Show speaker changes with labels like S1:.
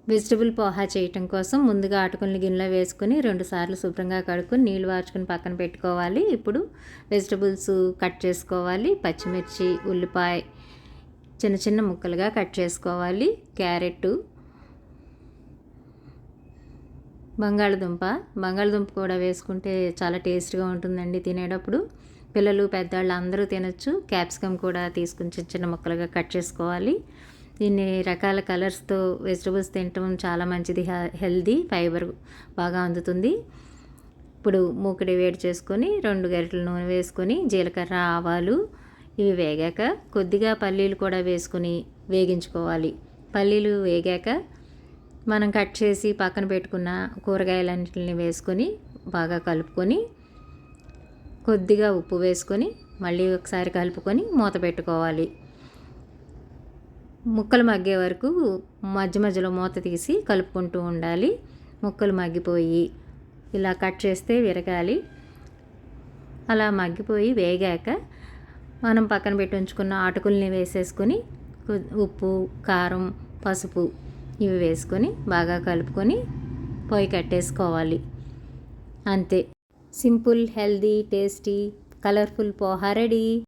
S1: Vegetable poha చేయటం కోసం ముందుగా అటుకుల్ని గిన్నెలో వేసుకొని 2 సార్లు శుభ్రంగా కడుక్కొని నీళ్ళు వార్చుకొని పక్కన పెట్టుకోవాలి. ఇప్పుడు వెజిటబుల్స్ కట్ చేసుకోవాలి. పచ్చిమిర్చి, ఉల్లిపాయ చిన్న చిన్న ముక్కలుగా కట్ చేసుకోవాలి. క్యారెట్, బంగాళదుంప కూడా వేసుకుంటే చాలా టేస్ట్గా ఉంటుందండి తినేటప్పుడు. పిల్లలు పెద్దవాళ్ళు అందరూ తినచ్చు. క్యాప్సికమ్ కూడా తీసుకుని చిన్న చిన్న ముక్కలుగా కట్ చేసుకోవాలి. ఇన్ని రకాల కలర్స్తో వెజిటబుల్స్ తినటం చాలా మంచిది. హెల్దీ, ఫైబర్ బాగా అందుతుంది. ఇప్పుడు మూకుడి వేడి చేసుకొని 2 గరిటెల నూనె వేసుకొని జీలకర్ర, ఆవాలు ఇవి వేగాక కొద్దిగా పల్లీలు కూడా వేసుకొని వేగించుకోవాలి. పల్లీలు వేగాక మనం కట్ చేసి పక్కన పెట్టుకున్న కూరగాయలన్నింటిని వేసుకొని బాగా కలుపుకొని కొద్దిగా ఉప్పు వేసుకొని మళ్ళీ ఒకసారి కలుపుకొని మూత పెట్టుకోవాలి. ముక్కలు మగ్గే వరకు మధ్య మధ్యలో మూత తీసి కలుపుకుంటూ ఉండాలి. ముక్కలు మగ్గిపోయి ఇలా కట్ చేస్తే విరగాలి. అలా మగ్గిపోయి వేగాక మనం పక్కన పెట్టి ఉంచుకున్న అటుకుల్ని వేసేసుకొని ఉప్పు, కారం, పసుపు ఇవి వేసుకొని బాగా కలుపుకొని పొయ్యి కట్టేసుకోవాలి. అంతే, simple, healthy, tasty, colourful poha ready.